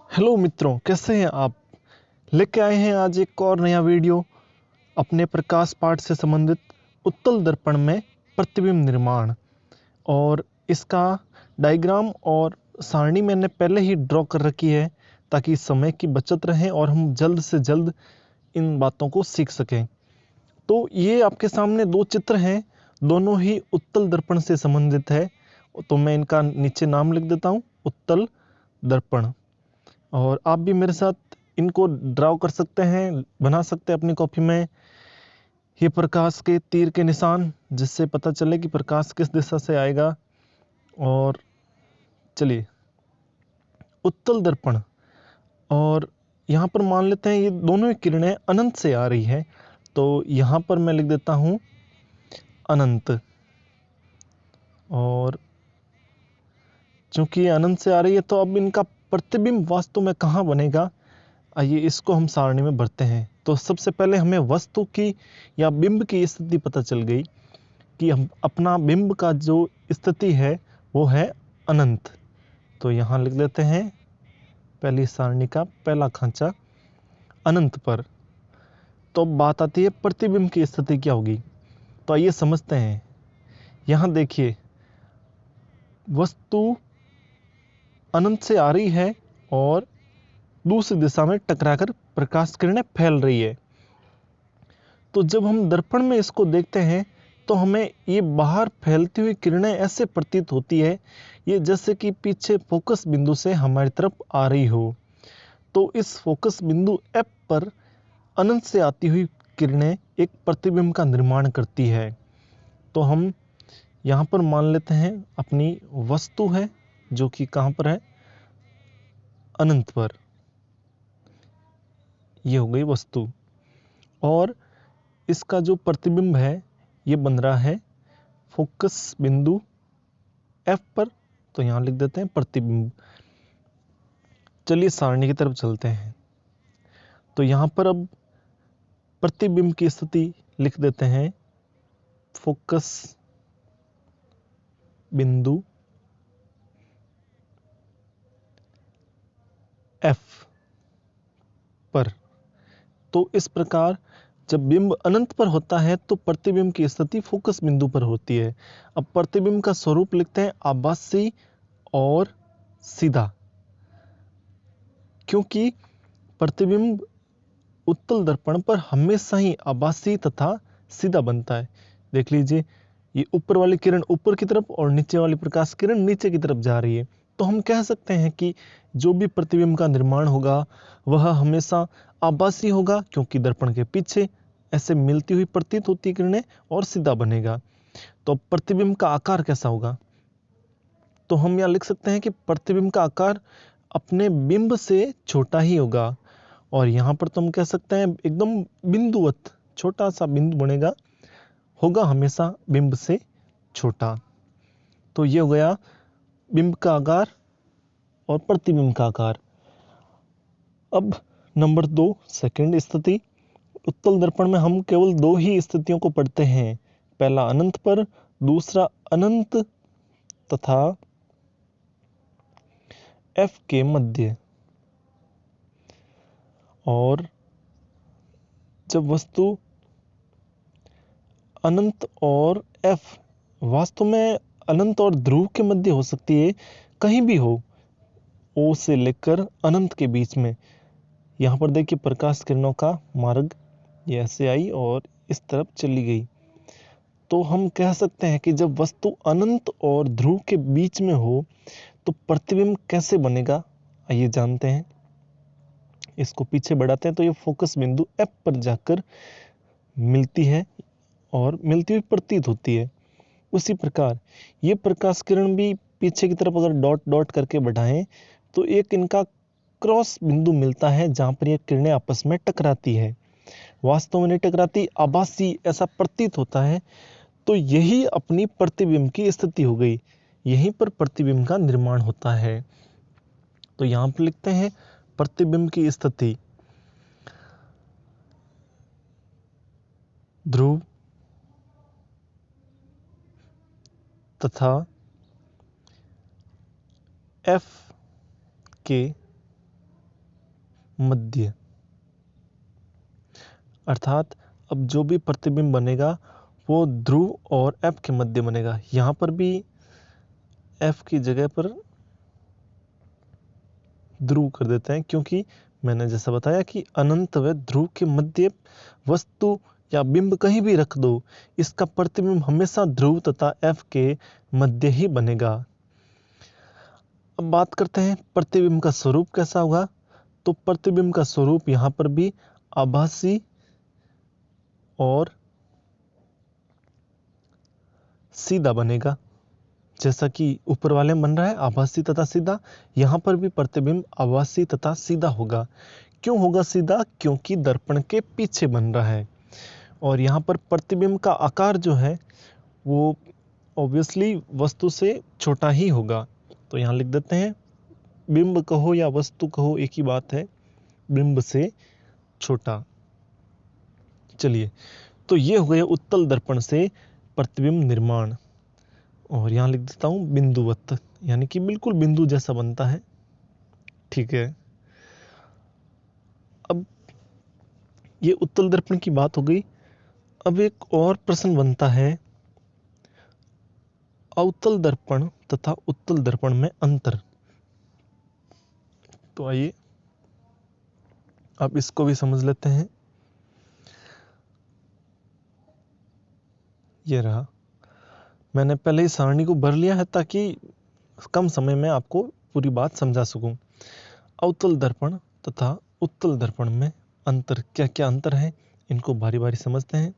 Hello मित्रों, कैसे हैं आप। लेके आए हैं आज एक और नया वीडियो अपने प्रकाश पाठ से संबंधित उत्तल दर्पण में प्रतिबिंब निर्माण। और इसका डायग्राम और सारणी मैंने पहले ही ड्रॉ कर रखी है ताकि समय की बचत रहे और हम जल्द से जल्द इन बातों को सीख सकें। तो ये आपके सामने दो चित्र हैं, दोनों ही उत्तल दर्पण से संबंधित है। तो मैं इनका नीचे नाम लिख देता हूँ, उत्तल दर्पण। और आप भी मेरे साथ इनको ड्राव कर सकते हैं, बना सकते हैं अपनी कॉपी में। ये प्रकाश के तीर के निशान, जिससे पता चले कि प्रकाश किस दिशा से आएगा। और चलिए, उत्तल दर्पण। और यहाँ पर मान लेते हैं ये दोनों ही किरणें अनंत से आ रही है, तो यहाँ पर मैं लिख देता हूँ अनंत। और चूंकि ये अनंत से आ रही है तो अब इनका प्रतिबिंब वास्तव में कहाँ बनेगा, आइए इसको हम सारणी में भरते हैं। तो सबसे पहले हमें वस्तु की या बिंब की स्थिति पता चल गई कि हम अपना बिंब का जो स्थिति है वो है अनंत। तो यहाँ लिख देते हैं पहली सारणी का पहला खांचा अनंत पर। तो बात आती है प्रतिबिंब की स्थिति क्या होगी। तो आइए समझते हैं। यहाँ देखिए, वस्तु अनंत से आ रही है और दूसरी दिशा में टकराकर प्रकाश किरणें फैल रही है। तो जब हम दर्पण में इसको देखते हैं तो हमें ये बाहर फैलती हुई किरणें ऐसे प्रतीत होती है, ये जैसे कि पीछे फोकस बिंदु से हमारी तरफ आ रही हो। तो इस फोकस बिंदु F पर अनंत से आती हुई किरणें एक प्रतिबिंब का निर्माण करती है। तो हम यहाँ पर मान लेते हैं अपनी वस्तु है, जो कि कहाँ पर है, अनंत पर। ये हो गई वस्तु। और इसका जो प्रतिबिंब है ये बन रहा है फोकस बिंदु F पर। तो यहाँ लिख देते हैं प्रतिबिंब। चलिए सारणी की तरफ चलते हैं। तो यहाँ पर अब प्रतिबिंब की स्थिति लिख देते हैं फोकस बिंदु F पर। तो इस प्रकार जब बिंब अनंत पर होता है तो प्रतिबिंब की स्थिति फोकस बिंदु पर होती है। अब प्रतिबिंब का स्वरूप लिखते हैं आभासी और सीधा, क्योंकि प्रतिबिंब उत्तल दर्पण पर हमेशा ही आभासी तथा सीधा बनता है। देख लीजिए, ये ऊपर वाली किरण ऊपर की तरफ और नीचे वाली प्रकाश किरण नीचे की तरफ जा रही है। तो हम कह सकते हैं कि जो भी प्रतिबिंब का निर्माण होगा वह हमेशा आभासी होगा, क्योंकि दर्पण के पीछे ऐसे मिलती हुई प्रतीत होती किरणें, और सीधा बनेगा। तो प्रतिबिंब का आकार कैसा होगा, तो हम यहाँ लिख सकते हैं कि प्रतिबिंब का आकार अपने बिंब से छोटा ही होगा। और यहाँ पर तो हम कह सकते हैं एकदम बिंदुवत छोटा सा बिंदु बनेगा, होगा हमेशा बिंब से छोटा। तो ये हो गया बिंब का आकार और प्रतिबिंब का आकार। अब नंबर 2, सेकंड स्थिति। उत्तल दर्पण में हम केवल दो ही स्थितियों को पढ़ते हैं, पहला अनंत पर, दूसरा अनंत तथा F के मध्य। और जब वस्तु अनंत और F वास्तव में अनंत और ध्रुव के मध्य हो सकती है, कहीं भी हो, O से लेकर अनंत के बीच में। यहाँ पर देखिए प्रकाश किरणों का मार्ग ये ऐसे आई और इस तरफ चली गई। तो हम कह सकते हैं कि जब वस्तु अनंत और ध्रुव के बीच में हो तो प्रतिबिंब कैसे बनेगा, आइए जानते हैं। इसको पीछे बढ़ाते हैं तो ये फोकस बिंदु F पर जाकर मिलती है और मिलती हुई प्रतीत होती है। उसी प्रकार ये प्रकाश किरण भी पीछे की तरफ अगर डॉट डॉट करके बढ़ाएं तो एक इनका क्रॉस बिंदु मिलता है, जहां पर ये किरणें आपस में टकराती है। वास्तव में नहीं टकराती, आभासी ऐसा प्रतीत होता है। तो यही अपनी प्रतिबिंब की स्थिति हो गई, यहीं पर प्रतिबिंब का निर्माण होता है। तो यहां पर लिखते हैं प्रतिबिंब की स्थिति ध्रुव तथा F के मध्य, अर्थात अब जो भी प्रतिबिंब बनेगा वो ध्रुव और एफ के मध्य बनेगा। यहाँ पर भी एफ की जगह पर ध्रुव कर देते हैं, क्योंकि मैंने जैसा बताया कि अनंत व ध्रुव के मध्य वस्तु या बिंब कहीं भी रख दो, इसका प्रतिबिंब हमेशा ध्रुव तथा एफ के मध्य ही बनेगा। अब बात करते हैं प्रतिबिंब का स्वरूप कैसा होगा। तो प्रतिबिंब का स्वरूप यहाँ पर भी आभासी और सीधा बनेगा। जैसा कि ऊपर वाले में बन रहा है आभासी तथा सीधा, यहाँ पर भी प्रतिबिंब आभासी तथा सीधा होगा। क्यों होगा सीधा? क्योंकि दर्पण के पीछे बन रहा है और यहाँ पर प्रतिबिंब का आकार जो है वो ऑब्वियसली वस्तु से छोटा ही होगा। तो यहाँ लिख देते हैं, बिंब कहो या वस्तु कहो एक ही बात है, बिंब से छोटा। चलिए, तो ये हो गया उत्तल दर्पण से प्रतिबिंब निर्माण। और यहाँ लिख देता हूँ बिंदुवत, यानी कि बिल्कुल बिंदु जैसा बनता है। ठीक है, अब ये उत्तल दर्पण की बात हो गई। अब एक और प्रश्न बनता है, अवतल दर्पण तथा उत्तल दर्पण में अंतर। तो आइए अब इसको भी समझ लेते हैं। ये रहा, मैंने पहले ही सारणी को भर लिया है ताकि कम समय में आपको पूरी बात समझा सकूं। अवतल दर्पण तथा उत्तल दर्पण में अंतर, क्या क्या अंतर है, इनको बारी बारी समझते हैं।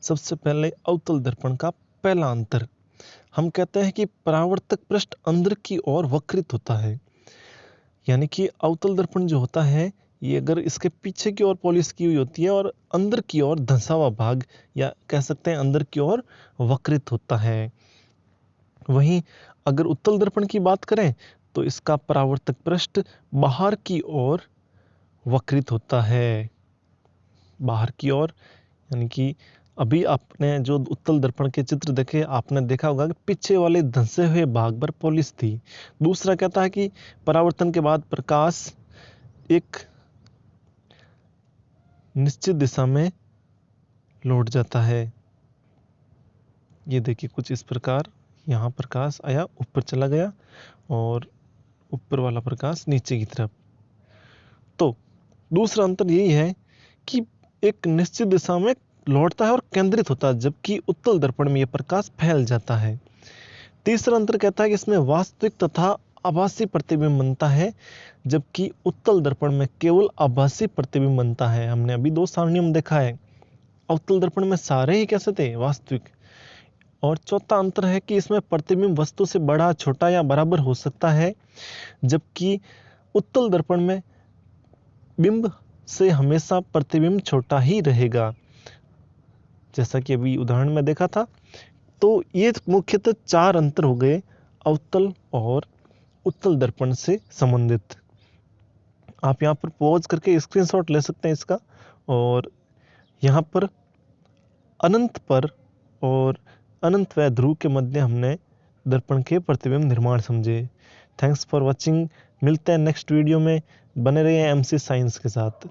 सबसे पहले अवतल दर्पण का पहला अंतर, हम कहते हैं कि परावर्तक पृष्ठ अंदर की ओर वक्रित होता है। यानी कि अवतल दर्पण जो होता है ये अगर इसके पीछे की ओर पॉलिश की हुई होती है और अंदर की ओर धंसा हुआ भाग, या कह सकते हैं अंदर की ओर वक्रित होता है। वहीं अगर उत्तल दर्पण की बात करें तो इसका परावर्तक पृष्ठ बाहर की ओर वक्रित होता है, बाहर की ओर। यानी कि अभी आपने जो उत्तल दर्पण के चित्र देखे, आपने देखा होगा कि पीछे वाले धंसे हुए भाग पर पॉलिश थी। दूसरा कहता है कि परावर्तन के बाद प्रकाश एक निश्चित दिशा में लौट जाता है। ये देखिए कुछ इस प्रकार, यहाँ प्रकाश आया ऊपर चला गया और ऊपर वाला प्रकाश नीचे की तरफ। तो दूसरा अंतर यही है कि एक निश्चित दिशा में लौटता है और केंद्रित होता है, जबकि उत्तल दर्पण में यह प्रकाश फैल जाता है। तीसरा अंतर कहता है कि इसमें वास्तविक तथा आभासी प्रतिबिंब बनता है, जबकि उत्तल दर्पण में केवल आभासी प्रतिबिंब बनता है। हमने अभी दो सारणियों में देखा है, अवतल दर्पण में सारे ही कैसे थे, वास्तविक। और चौथा अंतर है कि इसमें प्रतिबिंब वस्तु से बड़ा, छोटा या बराबर हो सकता है, जबकि उत्तल दर्पण में बिंब से हमेशा प्रतिबिंब छोटा ही रहेगा, जैसा कि अभी उदाहरण में देखा था। तो ये मुख्यतः चार अंतर हो गए अवतल और उत्तल दर्पण से संबंधित। आप यहाँ पर पॉज करके स्क्रीनशॉट ले सकते हैं इसका। और यहाँ पर अनंत पर और अनंत व ध्रुव के मध्य हमने दर्पण के प्रतिबिंब निर्माण समझे। Thanks for watching. मिलते हैं नेक्स्ट वीडियो में। बने रहिए एमसी साइंस के साथ।